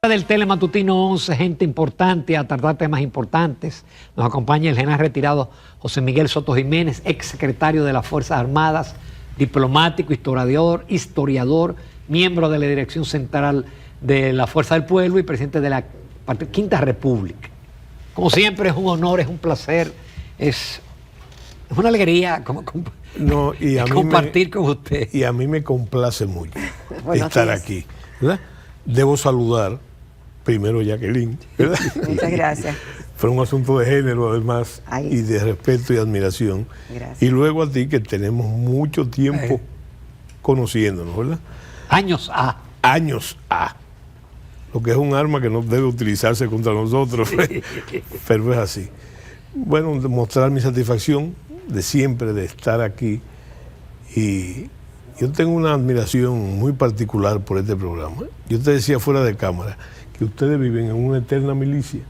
Del Telematutino 11, gente importante a tratar temas importantes. Nos acompaña el general retirado José Miguel Soto Jiménez, ex secretario de las Fuerzas Armadas, diplomático, historiador, miembro de la Dirección Central de la Fuerza del Pueblo y presidente de la Quinta República. Como siempre, es un honor, es un placer, es una alegría compartir con usted. Y a mí me complace mucho estar aquí, ¿verdad? Debo saludar primero a Jacqueline, ¿verdad? Muchas gracias. Fue un asunto de género, además, y de respeto y admiración. Gracias. Y luego a ti, que tenemos mucho tiempo conociéndonos, ¿verdad? Años A. Años A. Lo que es un arma que no debe utilizarse contra nosotros, pero es así. Bueno, demostrar mi satisfacción de siempre de estar aquí. Y yo tengo una admiración muy particular por este programa. Yo te decía fuera de cámara que ustedes viven en una eterna milicia,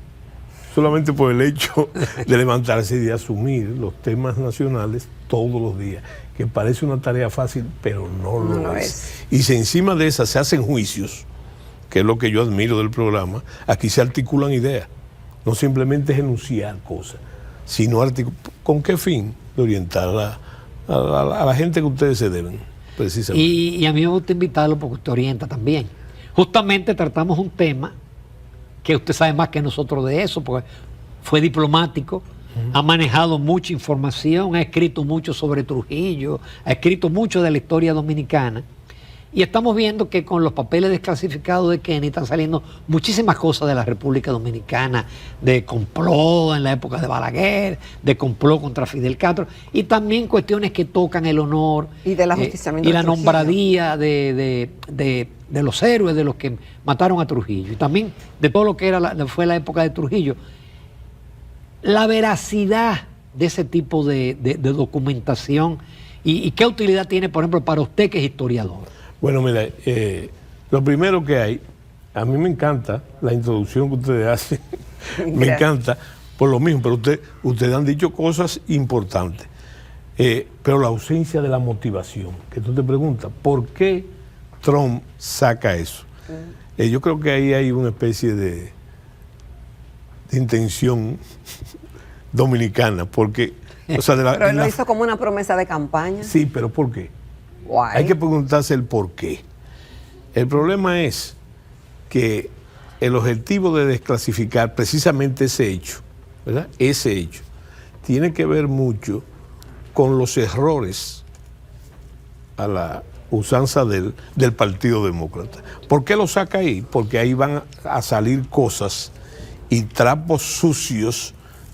solamente por el hecho de levantarse y de asumir los temas nacionales todos los días, que parece una tarea fácil, pero no lo es. Y si encima de esa se hacen juicios, que es lo que yo admiro del programa, aquí se articulan ideas, no simplemente es enunciar cosas, sino ¿con qué fin? De orientar a la gente que ustedes se deben. Y a mí me gusta invitarlo porque usted orienta también. Justamente tratamos un tema que usted sabe más que nosotros de eso, porque fue diplomático, ha manejado mucha información, ha escrito mucho sobre Trujillo, ha escrito mucho de la historia dominicana. Y estamos viendo que con los papeles desclasificados de Kennedy están saliendo muchísimas cosas de la República Dominicana, de complot en la época de Balaguer, de complot contra Fidel Castro, y también cuestiones que tocan el honor y de la justiciamiento y la nombradía de los héroes, de los que mataron a Trujillo, y también de todo lo que fue la época de Trujillo. La veracidad de ese tipo de documentación y qué utilidad tiene, por ejemplo, para usted que es historiador. Bueno, mira, lo primero que hay, a mí me encanta la introducción que ustedes hacen, me encanta, por lo mismo, pero ustedes han dicho cosas importantes, pero la ausencia de la motivación, que tú te preguntas, ¿por qué Trump saca eso? Yo creo que ahí hay una especie de intención dominicana, porque... O sea, pero él lo hizo como una promesa de campaña. Sí, pero ¿por qué? Hay que preguntarse el por qué. El problema es que el objetivo de desclasificar precisamente ese hecho, ¿verdad? Ese hecho, tiene que ver mucho con los errores a la usanza del Partido Demócrata. ¿Por qué lo saca ahí? Porque ahí van a salir cosas y trapos sucios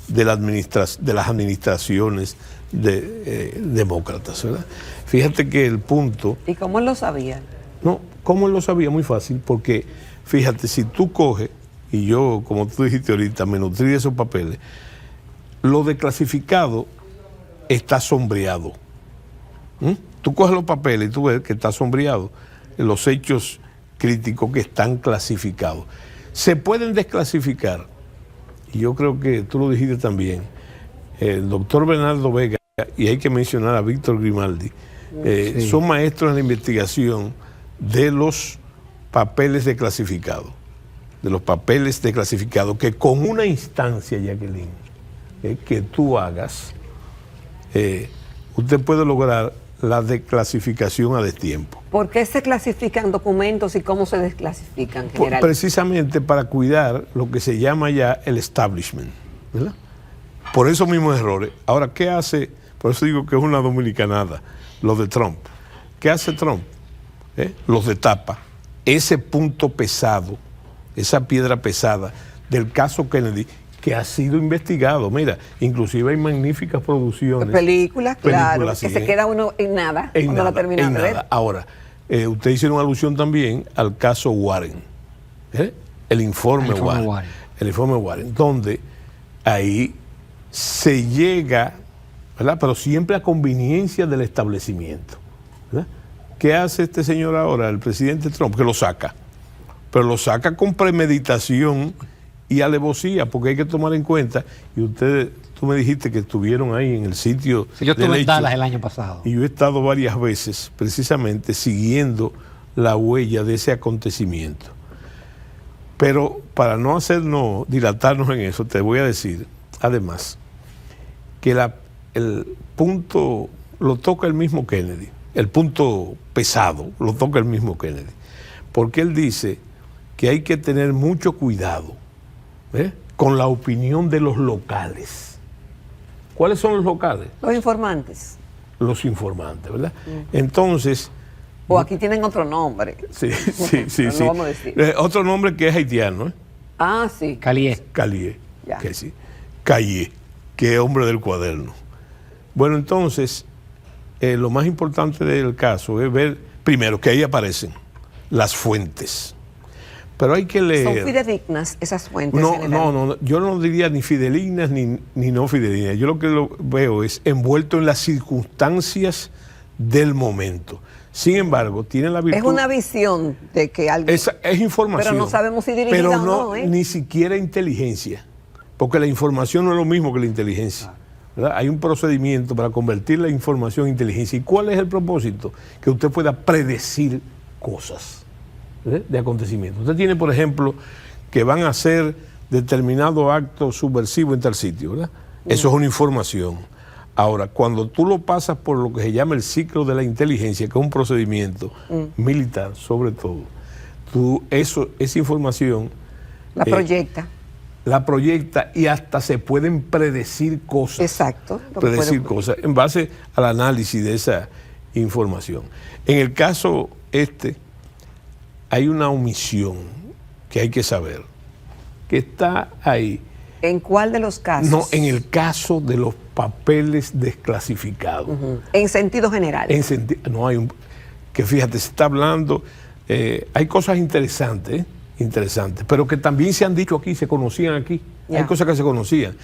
de las administraciones demócratas, ¿verdad? Fíjate que el punto... ¿Y cómo él lo sabía? No, ¿cómo él lo sabía? Muy fácil, porque fíjate, si tú coges, y yo, como tú dijiste ahorita, me nutrí de esos papeles, lo declasificado está sombreado. Tú coges los papeles y tú ves que está sombreado, los hechos críticos que están clasificados. Se pueden desclasificar, y yo creo que tú lo dijiste también, el doctor Bernardo Vega, y hay que mencionar a Víctor Grimaldi, son maestros en la investigación de los papeles desclasificados, que con una instancia, Jacqueline, que tú hagas, usted puede lograr la desclasificación a destiempo. ¿Por qué se clasifican documentos y cómo se desclasifican, general? Precisamente para cuidar lo que se llama ya el establishment, ¿verdad? Por esos mismos errores. Ahora, ¿qué hace? Por eso digo que es una dominicanada, lo de Trump. ¿Qué hace Trump? Los detapa. Ese punto pesado, esa piedra pesada del caso Kennedy, que ha sido investigado. Mira, inclusive hay magníficas producciones. Películas, claro, que se queda uno en nada cuando la termina de ver. Ahora, ustedes hicieron alusión también al caso Warren, el informe Warren. El informe Warren, donde ahí se llega, ¿verdad? Pero siempre a conveniencia del establecimiento, ¿verdad? ¿Qué hace este señor ahora, el presidente Trump? Que lo saca, pero lo saca con premeditación y alevosía, porque hay que tomar en cuenta, y tú me dijiste que estuvieron ahí en el sitio. Sí, yo estuve en Dallas el año pasado. Y yo he estado varias veces precisamente siguiendo la huella de ese acontecimiento. Pero para no dilatarnos en eso, te voy a decir, además, que el punto lo toca el mismo Kennedy, el punto pesado lo toca el mismo Kennedy, porque él dice que hay que tener mucho cuidado con la opinión de los locales. ¿Cuáles son los locales? Los informantes. Los informantes, ¿verdad? Entonces... O aquí tienen otro nombre. Sí. No vamos a decir. Otro nombre que es haitiano, Ah, sí. Calié. Calié. Que sí. Calié, que es hombre del cuaderno. Bueno, entonces, lo más importante del caso es ver, primero, que ahí aparecen las fuentes. Pero hay que leer. ¿Son fidedignas esas fuentes? No, yo no diría ni fidedignas ni no fidedignas. Yo lo que veo es envuelto en las circunstancias del momento. Sin embargo, tiene la virtud... Es una visión de que alguien... Es información. Pero no sabemos si dirigida pero o no, ni siquiera inteligencia. Porque la información no es lo mismo que la inteligencia. ¿Verdad? Hay un procedimiento para convertir la información en inteligencia. ¿Y cuál es el propósito? Que usted pueda predecir cosas de acontecimientos. Usted tiene, por ejemplo, que van a hacer determinado acto subversivo en tal sitio, ¿verdad? Eso es una información. Ahora, cuando tú lo pasas por lo que se llama el ciclo de la inteligencia, que es un procedimiento militar, sobre todo, esa información... La proyecta. La proyecta y hasta se pueden predecir cosas. Exacto. Predecir cosas en base al análisis de esa información. En el caso hay una omisión que hay que saber, que está ahí. ¿En cuál de los casos? No, en el caso de los papeles desclasificados. En sentido general. Que fíjate, se está hablando, hay cosas interesantes, pero que también se han dicho aquí, se conocían aquí. Hay cosas que se conocían,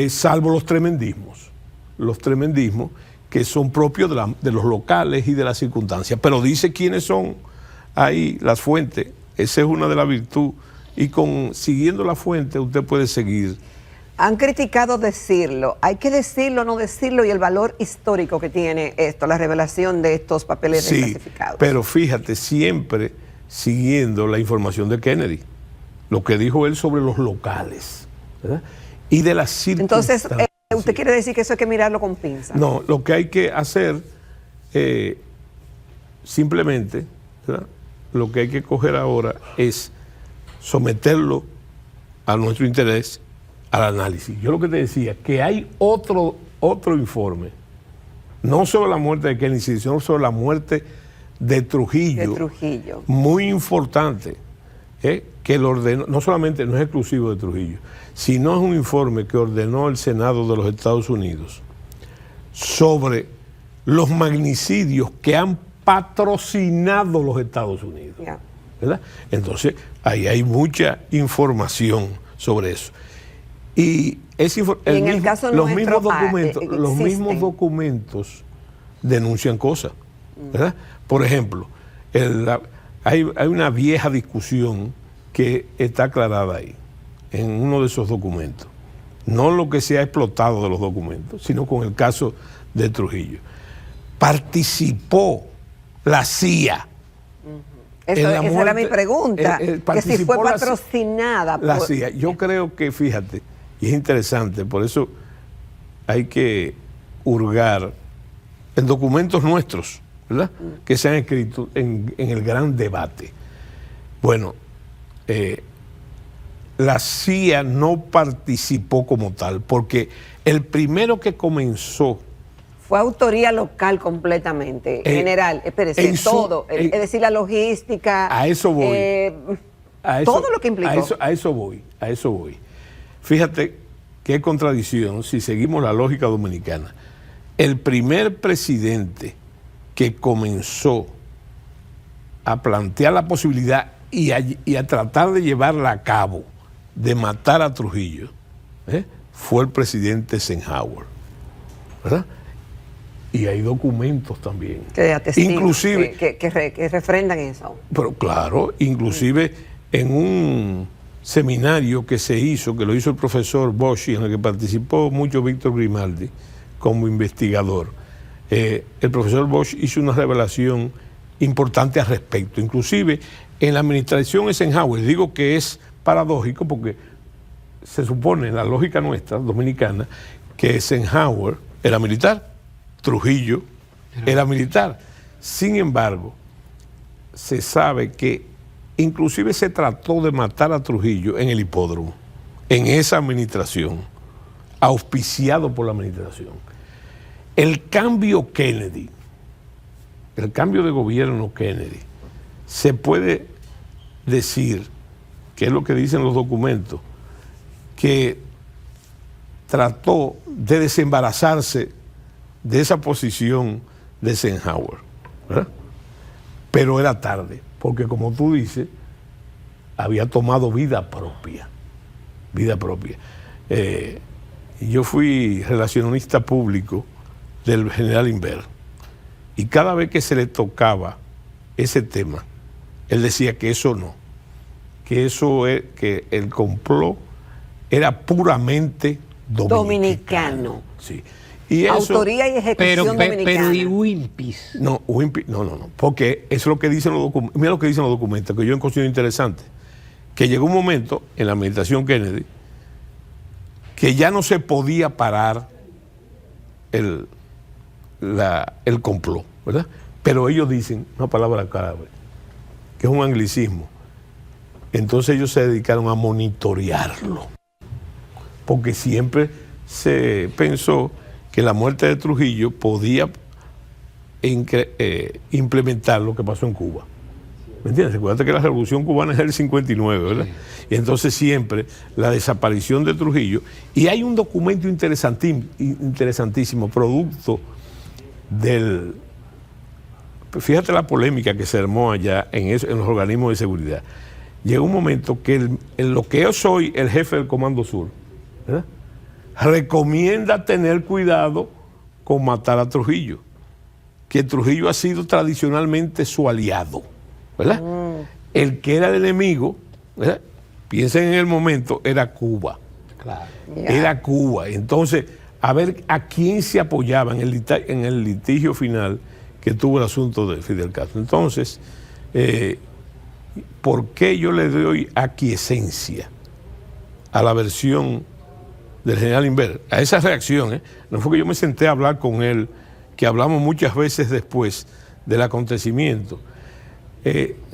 salvo los tremendismos que son propios de los locales y de las circunstancias. Pero dice quiénes son ahí las fuentes. Esa es una de las virtudes. Y siguiendo la fuente usted puede seguir. Han criticado decirlo. Hay que decirlo, no decirlo, y el valor histórico que tiene esto, la revelación de estos papeles desclasificados. Pero fíjate, siempre siguiendo la información de Kennedy, lo que dijo él sobre los locales, ¿verdad? Y de las circunstancias. Entonces, ¿usted quiere decir que eso hay que mirarlo con pinza? No, lo que hay que hacer, simplemente, ¿verdad? Lo que hay que coger ahora es someterlo a nuestro interés, al análisis. Yo lo que te decía, que hay otro informe, no sobre la muerte de Kennedy, sino sobre la muerte de Trujillo. Muy importante, que lo ordenó, no solamente, no es exclusivo de Trujillo, sino es un informe que ordenó el Senado de los Estados Unidos sobre los magnicidios que han patrocinado los Estados Unidos. ¿Verdad? Entonces, ahí hay mucha información sobre eso. Y los mismos documentos denuncian cosas, ¿verdad? Por ejemplo, hay una vieja discusión que está aclarada ahí, en uno de esos documentos. No lo que se ha explotado de los documentos, sino con el caso de Trujillo. Participó la CIA. Esa era mi pregunta, que si fue patrocinada la CIA. Yo creo que, fíjate, y es interesante, por eso hay que hurgar en documentos nuestros, ¿verdad? Que se han escrito en el gran debate. Bueno, la CIA no participó como tal, porque el primero que comenzó... Fue autoría local completamente, general, espérese, todo, es decir, la logística. A eso voy. Todo lo que implicó. A eso voy. Fíjate qué contradicción si seguimos la lógica dominicana. El primer presidente que comenzó a plantear la posibilidad y a tratar de llevarla a cabo, de matar a Trujillo, fue el presidente Eisenhower, ¿verdad? Y hay documentos también. Que atestigan, inclusive, que refrendan eso. Pero claro, inclusive en un seminario que se hizo, que lo hizo el profesor Bosch, en el que participó mucho Víctor Grimaldi como investigador, el profesor Bosch hizo una revelación importante al respecto. Inclusive en la administración Eisenhower, digo que es paradójico porque se supone en la lógica nuestra, dominicana, que Eisenhower era militar, Trujillo era militar. Sin embargo, se sabe que inclusive se trató de matar a Trujillo en el hipódromo, en esa administración, auspiciado por la administración. El cambio Kennedy, el cambio de gobierno Kennedy, se puede decir, que es lo que dicen los documentos, que trató de desembarazarse de esa posición de Eisenhower, ¿verdad? Pero era tarde, porque como tú dices, había tomado vida propia. Vida propia. Yo fui relacionista público del general Inver, y cada vez que se le tocaba ese tema, él decía que eso no, que el complot era puramente dominicano. Sí. Y eso, autoría y ejecución dominicana. Pero ¿y Wimpis? No, no, porque eso es lo que dicen los documentos. Mira lo que dicen los documentos, que yo considero interesante. Que llegó un momento en la administración Kennedy que ya no se podía parar el complot, ¿verdad? Pero ellos dicen una palabra clave, que es un anglicismo. Entonces ellos se dedicaron a monitorearlo, porque siempre se pensó que la muerte de Trujillo podía implementar lo que pasó en Cuba. ¿Me entiendes? Recuerda que la Revolución Cubana es del 59, ¿verdad? Sí. Y entonces siempre la desaparición de Trujillo. Y hay un documento interesantísimo, producto del... Fíjate la polémica que se armó allá en los organismos de seguridad. Llegó un momento que en lo que yo soy el jefe del Comando Sur, ¿verdad?, recomienda tener cuidado con matar a Trujillo, que Trujillo ha sido tradicionalmente su aliado, ¿verdad? El que era el enemigo, ¿verdad?, piensen en el momento, era Cuba. Claro. Era Cuba. Entonces, a ver a quién se apoyaba en el litigio final que tuvo el asunto de Fidel Castro. Entonces, ¿por qué yo le doy aquiescencia a la versión del general Inver? A esa reacción, no fue que yo me senté a hablar con él, que hablamos muchas veces después del acontecimiento,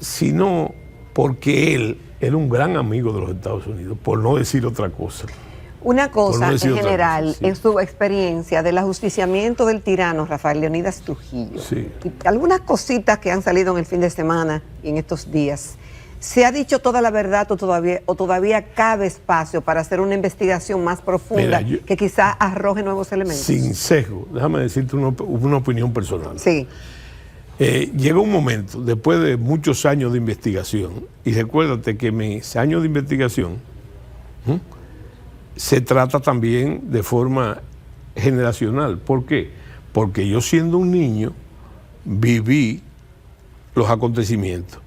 sino porque él era un gran amigo de los Estados Unidos, por no decir otra cosa. Una cosa en general, sí, en su experiencia del ajusticiamiento del tirano Rafael Leónidas Trujillo, sí, y algunas cositas que han salido en el fin de semana y en estos días, ¿se ha dicho toda la verdad o todavía cabe espacio para hacer una investigación más profunda? Mira, que quizá arroje nuevos elementos? Sin sesgo, déjame decirte una opinión personal. Sí. Llegó un momento, después de muchos años de investigación, y recuérdate que mis años de investigación se trata también de forma generacional. ¿Por qué? Porque yo, siendo un niño, viví los acontecimientos.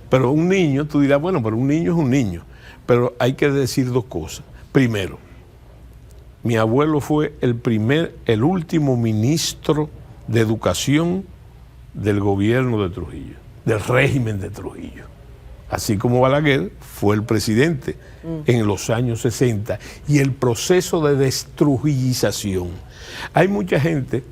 Pero un niño, tú dirás, bueno, pero un niño es un niño. Pero hay que decir dos cosas. Primero, mi abuelo fue el último ministro de educación del gobierno de Trujillo, del régimen de Trujillo. Así como Balaguer fue el presidente en los años 60. Y el proceso de destrujillación. Hay mucha gente,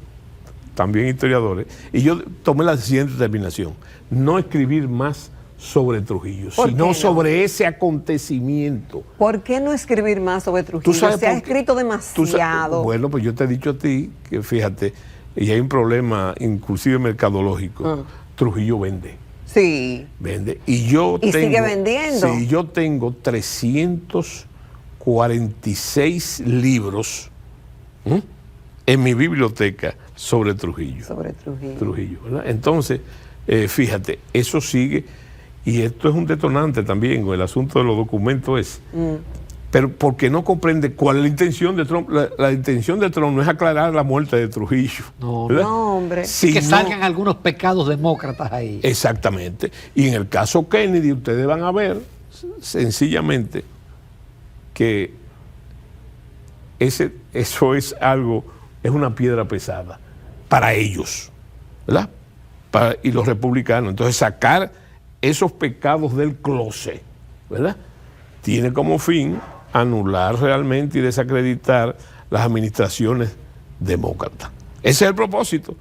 también historiadores, y yo tomé la siguiente determinación: no escribir más sobre Trujillo, sino sobre ese acontecimiento. ¿Por qué no escribir más sobre Trujillo? Se ha escrito demasiado. Bueno, pues yo te he dicho a ti que, fíjate, y hay un problema inclusive mercadológico. Trujillo vende. Sí. Vende. Sigue vendiendo. Sí, yo tengo 346 libros en mi biblioteca sobre Trujillo. Sobre Trujillo. Trujillo, ¿verdad? Entonces, fíjate, eso sigue. Y esto es un detonante también, el asunto de los documentos es. Pero porque no comprende cuál es la intención de Trump. La intención de Trump no es aclarar la muerte de Trujillo. No, hombre. Que salgan algunos pecados demócratas ahí. Exactamente. Y en el caso Kennedy, ustedes van a ver sencillamente que eso es algo, es una piedra pesada para ellos, ¿verdad? Y los republicanos. Entonces, sacar esos pecados del closet, ¿verdad?, tiene como fin anular realmente y desacreditar las administraciones demócratas. Ese es el propósito.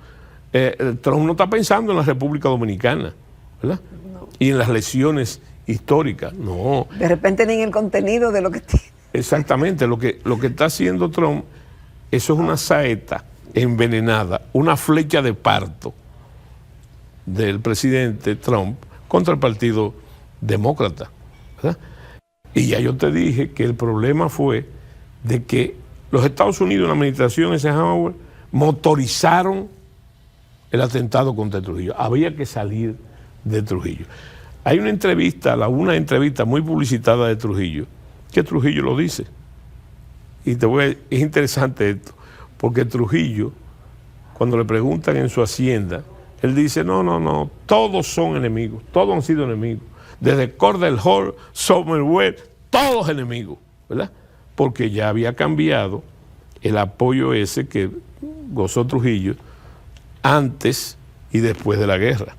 Trump no está pensando en la República Dominicana, ¿verdad? No. Y en las lecciones históricas, no. De repente ni en el contenido de lo que tiene. Exactamente, lo que está haciendo Trump, eso es una saeta envenenada, una flecha de parto del presidente Trump contra el Partido Demócrata, ¿verdad? Y ya yo te dije que el problema fue de que los Estados Unidos en la administración Eisenhower motorizaron el atentado contra Trujillo. Había que salir de Trujillo. Hay una entrevista muy publicitada de Trujillo, que Trujillo lo dice. Y es interesante esto, porque Trujillo, cuando le preguntan en su hacienda, él dice, no, todos son enemigos, todos han sido enemigos. Desde Cordell Hull, Somerville, todos enemigos, ¿verdad? Porque ya había cambiado el apoyo ese que gozó Trujillo antes y después de la guerra,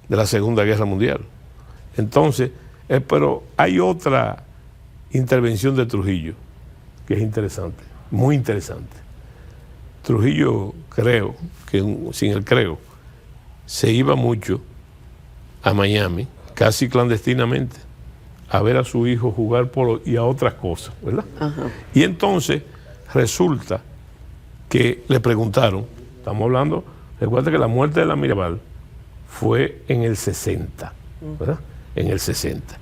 de la Segunda Guerra Mundial. Entonces, pero hay otra intervención de Trujillo que es interesante, muy interesante. Trujillo, creo, se iba mucho a Miami, casi clandestinamente, a ver a su hijo jugar polo y a otras cosas, ¿verdad? Ajá. Y entonces resulta que le preguntaron, estamos hablando, recuerda que la muerte de la Mirabal fue en el 60, ¿verdad? En el 60.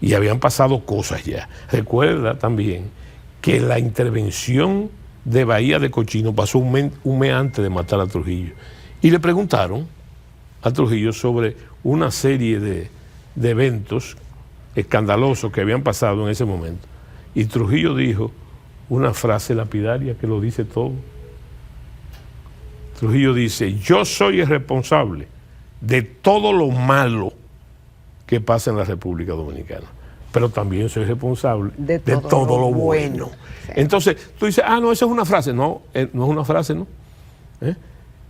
Y habían pasado cosas ya. Recuerda también que la intervención de Bahía de Cochino pasó un mes antes de matar a Trujillo. Y le preguntaron a Trujillo sobre una serie de eventos escandalosos que habían pasado en ese momento. Y Trujillo dijo una frase lapidaria que lo dice todo. Trujillo dice, yo soy el responsable de todo lo malo que pasa en la República Dominicana, pero también soy responsable de todo lo bueno. Sí. Entonces, tú dices, no, esa es una frase. No, no es una frase, ¿no?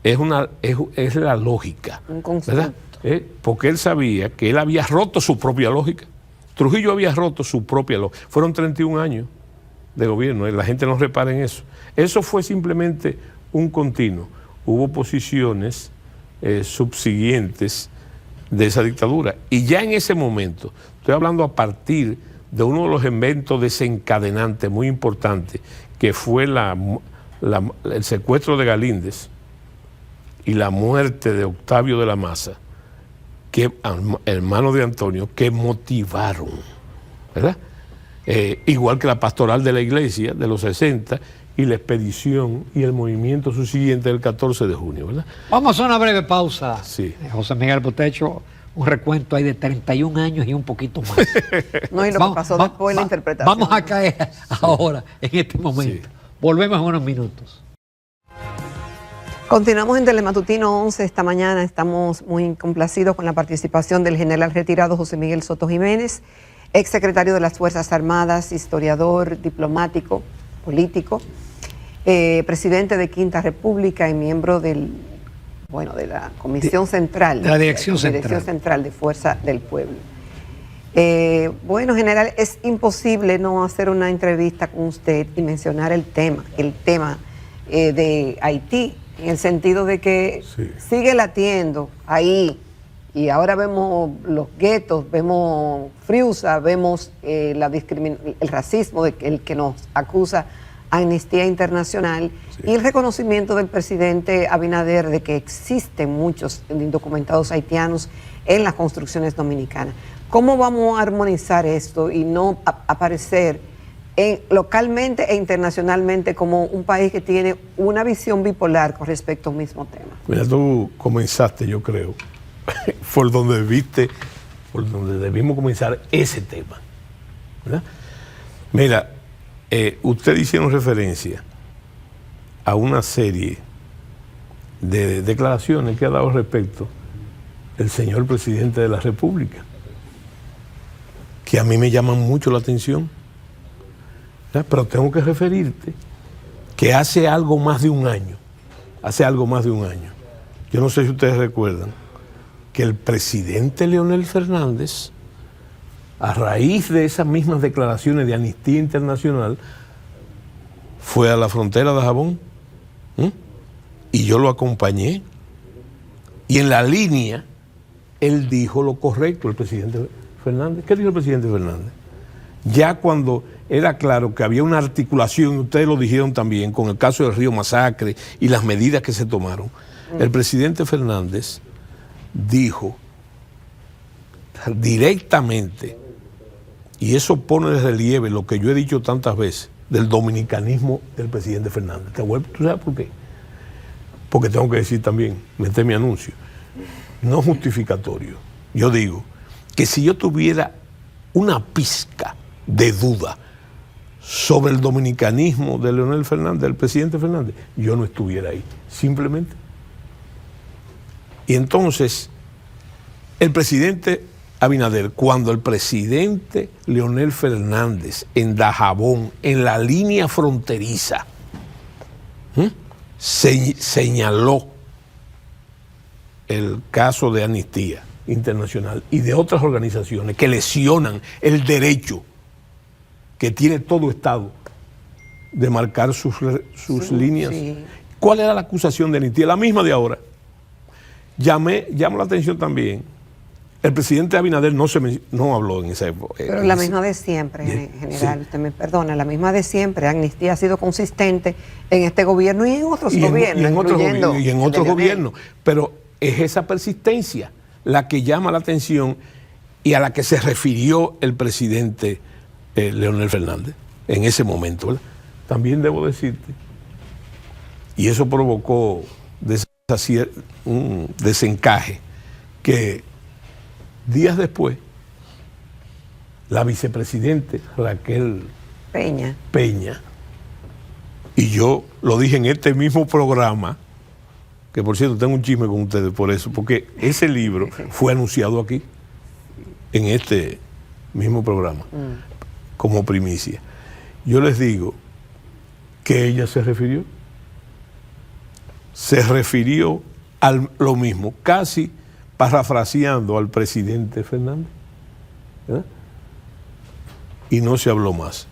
Es la lógica. Un concepto. ¿Verdad? Porque él sabía que él había roto su propia lógica. Trujillo había roto su propia lógica. Fueron 31 años de gobierno, la gente no repara en eso. Eso fue simplemente un continuo. Hubo posiciones subsiguientes de esa dictadura. Y ya en ese momento, estoy hablando a partir de uno de los eventos desencadenantes muy importantes, que fue el secuestro de Galíndez y la muerte de Octavio de la Maza, hermano de Antonio, que motivaron, ¿verdad? Igual que la pastoral de la iglesia de los 60 y la expedición y el movimiento subsiguiente del 14 de junio, ¿verdad? Vamos a una breve pausa. Sí. José Miguel Botecho, un recuento ahí de 31 años y un poquito más. No, y lo que pasó después, la interpretación. Vamos a caer ahora, en este momento. Sí. Volvemos en unos minutos. Continuamos en Telematutino 11 esta mañana. Estamos muy complacidos con la participación del general retirado José Miguel Soto Jiménez, exsecretario de las Fuerzas Armadas, historiador, diplomático, político, presidente de Quinta República y miembro de la Comisión Central. De la Dirección Central de Fuerza del Pueblo. General, es imposible no hacer una entrevista con usted y mencionar el tema de Haití, en el sentido de que sigue latiendo ahí, y ahora vemos los guetos, vemos Friusa, vemos el racismo el que nos acusa Amnistía Internacional, y el reconocimiento del presidente Abinader de que existen muchos indocumentados haitianos en las construcciones dominicanas. ¿Cómo vamos a armonizar esto y no aparecer localmente e internacionalmente como un país que tiene una visión bipolar con respecto a un mismo tema? Mira, tú comenzaste, yo creo, por donde debimos comenzar ese tema, ¿verdad? Mira, ustedes hicieron referencia a una serie de declaraciones que ha dado respecto el señor presidente de la República, que a mí me llaman mucho la atención. Pero tengo que referirte que hace algo más de un año, yo no sé si ustedes recuerdan, que el presidente Leonel Fernández a raíz de esas mismas declaraciones de Amnistía Internacional, fue a la frontera de Dajabón, y yo lo acompañé. Y en la línea, él dijo lo correcto, el presidente Fernández. ¿Qué dijo el presidente Fernández? Ya cuando era claro que había una articulación, ustedes lo dijeron también, con el caso del Río Masacre y las medidas que se tomaron, el presidente Fernández dijo directamente, y eso pone de relieve lo que yo he dicho tantas veces, del dominicanismo del presidente Fernández. ¿Tú sabes por qué? Porque tengo que decir también, meter mi anuncio, no justificatorio. Yo digo que si yo tuviera una pizca de duda sobre el dominicanismo de Leonel Fernández, del presidente Fernández, yo no estuviera ahí, simplemente. Y entonces, el presidente Abinader, cuando el presidente Leonel Fernández en Dajabón, en la línea fronteriza, señaló el caso de Amnistía Internacional y de otras organizaciones que lesionan el derecho que tiene todo Estado de marcar sus líneas. Sí. ¿Cuál era la acusación de Amnistía? La misma de ahora. Llamo la atención también. El presidente Abinader no habló en esa época. Pero la misma de siempre, en general, sí. Usted me perdona, la misma de siempre. Amnistía ha sido consistente en este gobierno y en otros gobiernos. Y en otros gobiernos. Pero es esa persistencia la que llama la atención y a la que se refirió el presidente Leonel Fernández en ese momento, ¿verdad? También debo decirte, y eso provocó un desencaje, que días después, la vicepresidente Raquel Peña, y yo lo dije en este mismo programa, que por cierto tengo un chisme con ustedes por eso, porque ese libro fue anunciado aquí, en este mismo programa, como primicia. Yo les digo que ella se refirió a lo mismo, casi parafraseando al presidente Fernández, ¿verdad? Y no se habló más.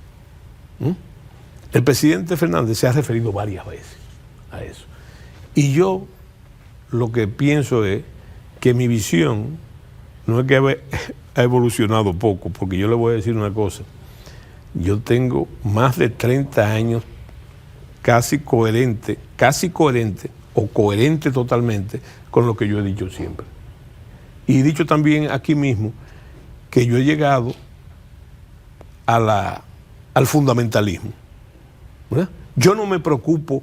El presidente Fernández se ha referido varias veces a eso. Y yo lo que pienso es que mi visión no es que ha evolucionado poco, porque yo le voy a decir una cosa. Yo tengo más de 30 años casi coherente o coherente totalmente con lo que yo he dicho siempre. Y he dicho también aquí mismo que yo he llegado al fundamentalismo, ¿verdad? Yo no me preocupo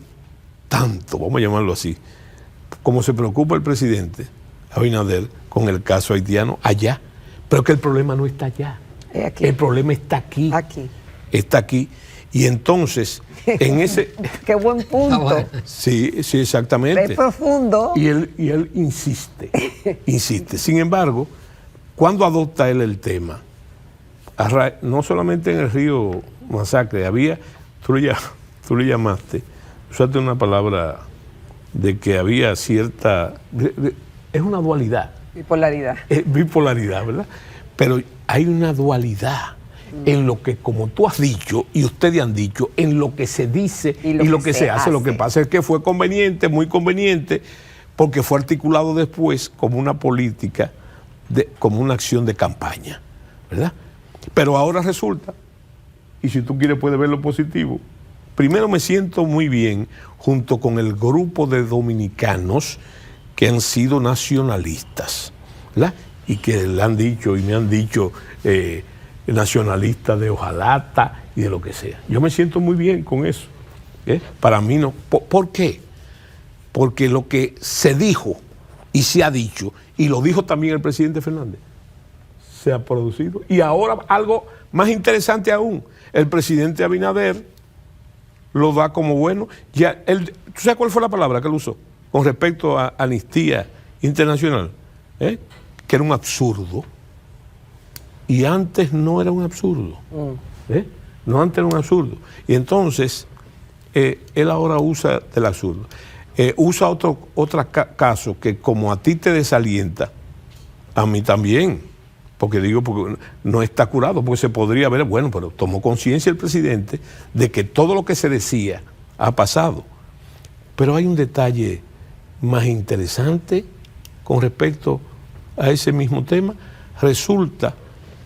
tanto, vamos a llamarlo así, como se preocupa el presidente Abinader con el caso haitiano allá, pero que el problema no está allá, el problema está aquí. Está aquí. Y entonces, en ese... ¡Qué buen punto! Sí, exactamente. Es profundo. Y él insiste. Sin embargo, cuando adopta él el tema, no solamente en el Río Masacre, tú le llamaste, usaste una palabra de que había cierta... Es una dualidad. Bipolaridad, ¿verdad? Pero hay una dualidad en lo que, como tú has dicho y ustedes han dicho, en lo que se dice y lo que se hace. Lo que pasa es que fue conveniente, muy conveniente, porque fue articulado después como una política, como una acción de campaña, ¿verdad? Pero ahora resulta, y si tú quieres puedes ver lo positivo, primero me siento muy bien junto con el grupo de dominicanos que han sido nacionalistas, ¿verdad? Y que le han dicho y me han dicho nacionalistas de hojalata y de lo que sea. Yo me siento muy bien con eso. Para mí no. ¿Por qué? Porque lo que se dijo y se ha dicho, y lo dijo también el presidente Fernández, se ha producido. Y ahora algo más interesante aún, el presidente Abinader lo da como bueno. Ya ¿tú sabes cuál fue la palabra que él usó con respecto a Amnistía Internacional? Que era un absurdo. Y antes no era un absurdo. No, antes era un absurdo. Y entonces, él ahora usa del absurdo. Usa otro caso que como a ti te desalienta, a mí también. porque no está curado, porque se podría ver, bueno, pero tomó conciencia el presidente de que todo lo que se decía ha pasado. Pero hay un detalle más interesante con respecto a ese mismo tema. Resulta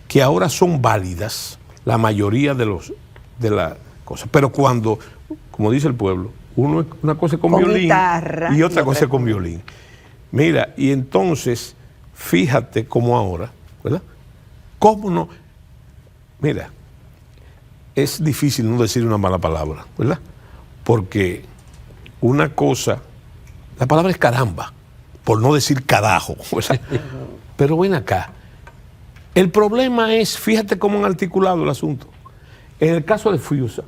que ahora son válidas la mayoría de las cosas, pero cuando, como dice el pueblo, una cosa es con violín guitarra, y otra cosa es con violín. Mira, y entonces, fíjate cómo ahora, ¿verdad? ¿Cómo no? Mira, es difícil no decir una mala palabra, ¿verdad? Porque una cosa, la palabra es caramba, por no decir carajo, ¿verdad? Pero ven acá, el problema es, fíjate cómo han articulado el asunto. En el caso de Friusa,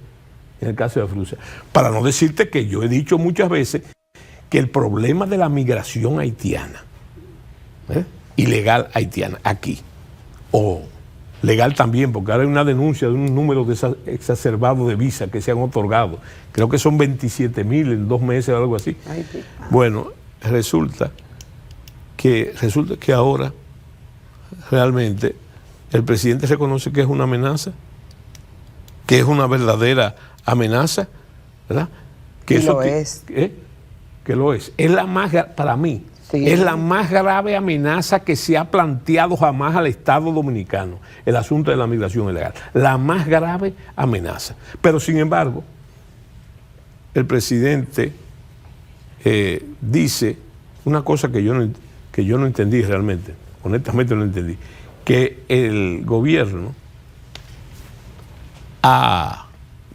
para no decirte que yo he dicho muchas veces que el problema de la migración haitiana, ilegal haitiana, aquí, o legal también, porque ahora hay una denuncia de un número exacerbado de visas que se han otorgado, creo que son 27,000 en 2 meses o algo así. Bueno, resulta que ahora realmente el presidente reconoce que es una amenaza, que es una verdadera amenaza, ¿verdad? Que eso es. Que lo es. Es la más, para mí, sí, es la más grave amenaza que se ha planteado jamás al Estado dominicano, el asunto de la migración ilegal. La más grave amenaza. Pero sin embargo, el presidente dice una cosa que yo no entendí realmente, honestamente no entendí, que el gobierno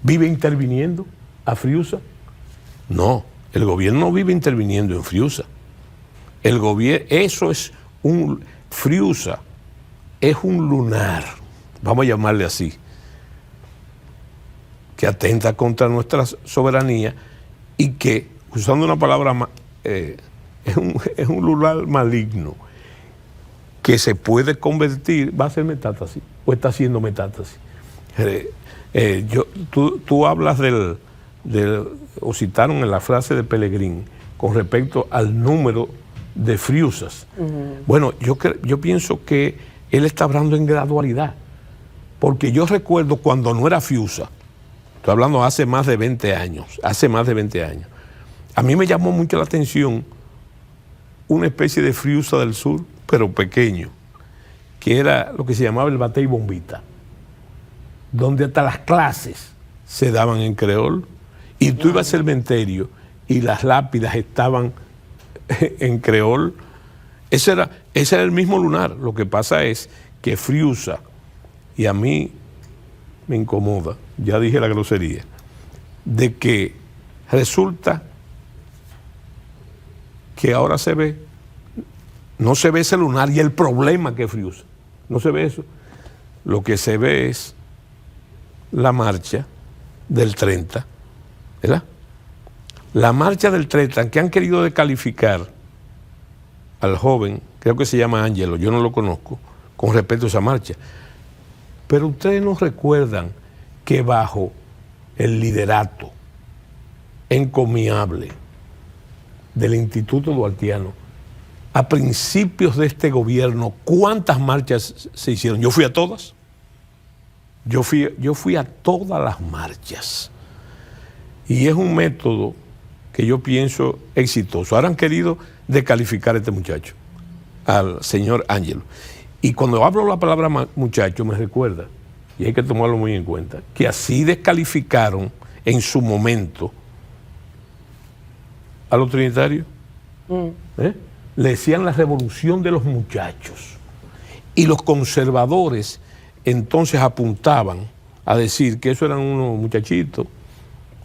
vive interviniendo a Friusa. No, el gobierno no vive interviniendo en Friusa. Friusa es un lunar, vamos a llamarle así, que atenta contra nuestra soberanía y que, usando una palabra, es un lunar maligno que se puede convertir, va a ser metástasis, o está haciendo metástasis. Tú hablas o citaron en la frase de Pelegrín con respecto al número de Friusas. Bueno, yo pienso que él está hablando en gradualidad, porque yo recuerdo cuando no era Friusa, estoy hablando hace más de 20 años, a mí me llamó mucho la atención una especie de Friusa del sur, pero pequeño, que era lo que se llamaba el bate y bombita, donde hasta las clases se daban en creol, y tú ibas al cementerio y las lápidas estaban en creol. Ese era el mismo lunar. Lo que pasa es que Friusa, y a mí me incomoda, ya dije la grosería, de que resulta que ahora no se ve ese lunar y el problema que es Friusa. No se ve eso. Lo que se ve es la marcha del 30, ¿verdad? La marcha del 30, que han querido descalificar al joven, creo que se llama Ángelo, yo no lo conozco, con respecto a esa marcha. Pero ustedes no recuerdan que bajo el liderato encomiable del Instituto Duartiano, a principios de este gobierno, ¿cuántas marchas se hicieron? Yo fui a todas. Yo fui a todas las marchas. Y es un método que yo pienso exitoso. Ahora han querido descalificar a este muchacho, al señor Ángelo. Y cuando hablo la palabra muchacho me recuerda, y hay que tomarlo muy en cuenta, que así descalificaron en su momento a los trinitarios. Le decían la revolución de los muchachos. Y los conservadores entonces apuntaban a decir que eso eran unos muchachitos,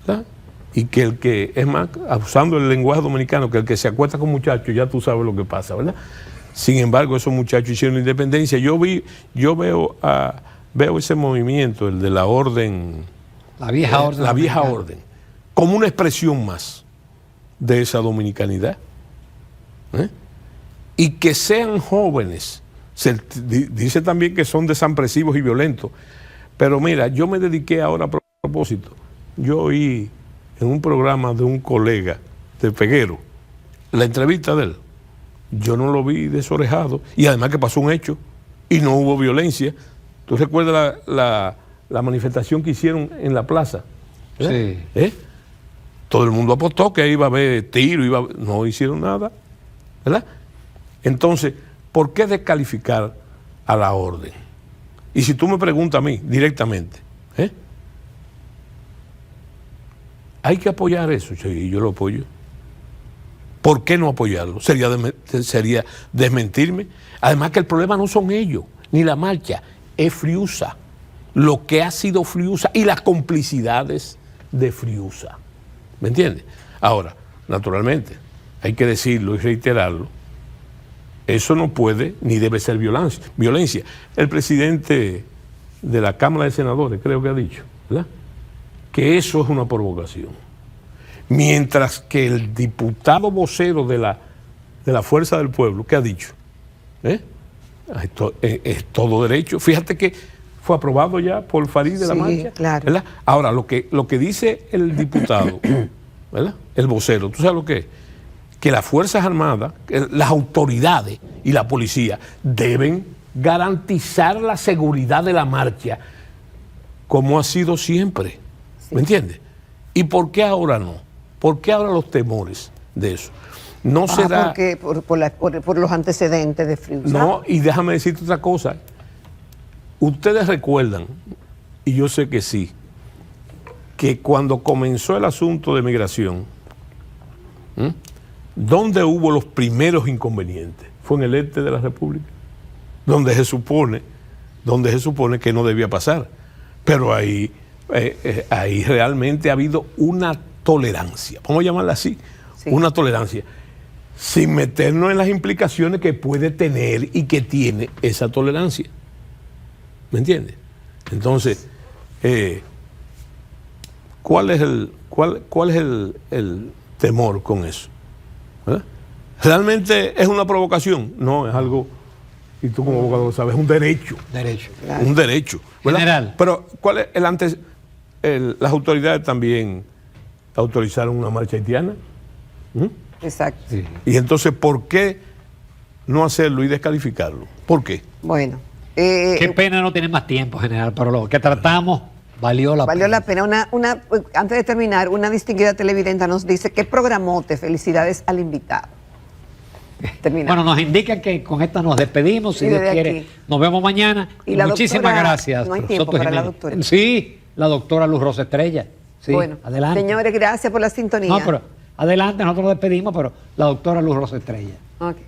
¿verdad? Y que es más, usando el lenguaje dominicano, que el que se acuesta con muchachos, ya tú sabes lo que pasa, ¿verdad? Sin embargo, esos muchachos hicieron la independencia. Yo veo ese movimiento, el de la orden, la vieja orden, como una expresión más de esa dominicanidad. Y que sean jóvenes, se dice también que son desapresivos y violentos, pero mira, yo me dediqué ahora a propósito, yo oí en un programa de un colega de Peguero la entrevista de él, yo no lo vi desorejado, y además que pasó un hecho y no hubo violencia. ¿Tú recuerdas la manifestación que hicieron en la plaza? Sí. Todo el mundo apostó que iba a haber tiro, no hicieron nada, ¿verdad? Entonces, ¿por qué descalificar a la orden? Y si tú me preguntas a mí directamente, hay que apoyar eso, y yo lo apoyo. ¿Por qué no apoyarlo? Sería desmentirme. Además que el problema no son ellos, ni la marcha, es Friusa. Lo que ha sido Friusa y las complicidades de Friusa. ¿Me entiendes? Ahora, naturalmente, hay que decirlo y reiterarlo. Eso no puede ni debe ser violencia. El presidente de la Cámara de Senadores creo que ha dicho, ¿verdad?, que eso es una provocación. Mientras que el diputado vocero de la Fuerza del Pueblo, ¿qué ha dicho? Es todo derecho. Fíjate que fue aprobado ya por Farid de la Marcha. Claro. ¿Verdad? Ahora, lo que dice el diputado, ¿verdad?, el vocero, ¿tú sabes lo que es? Que las Fuerzas Armadas, las autoridades y la policía deben garantizar la seguridad de la marcha, como ha sido siempre. Sí. ¿Me entiendes? ¿Y por qué ahora no? ¿Por qué ahora los temores de eso? No será... Porque por los antecedentes de Friusa. No, y déjame decirte otra cosa. Ustedes recuerdan, y yo sé que sí, que cuando comenzó el asunto de migración, ¿dónde hubo los primeros inconvenientes? Fue en el este de la República, donde se supone que no debía pasar. Pero ahí realmente ha habido una tolerancia, vamos a llamarla así, sí, una tolerancia, sin meternos en las implicaciones que puede tener y que tiene esa tolerancia. ¿Me entiendes? Entonces, ¿cuál es el temor con eso? ¿Realmente es una provocación? No, es algo, y tú como abogado lo sabes, es un derecho. Claro. Un derecho, ¿verdad? General. Pero, ¿cuál es las autoridades también autorizaron una marcha haitiana? Exacto. Sí. Y entonces, ¿por qué no hacerlo y descalificarlo? ¿Por qué? Bueno. Qué pena no tener más tiempo, general, pero lo que tratamos valió la pena. Antes de terminar, una distinguida televidenta nos dice: ¿qué programote? Felicidades al invitado. Terminamos. Bueno, nos indican que con esta nos despedimos, si Dios quiere. Aquí. Nos vemos mañana. Y muchísimas gracias. No hay tiempo para la doctora. Sí, la doctora Luz Rosa Estrella. Sí, bueno, adelante. Señores, gracias por la sintonía. No, pero adelante, nosotros nos despedimos, pero la doctora Luz Rosa Estrella. Okay.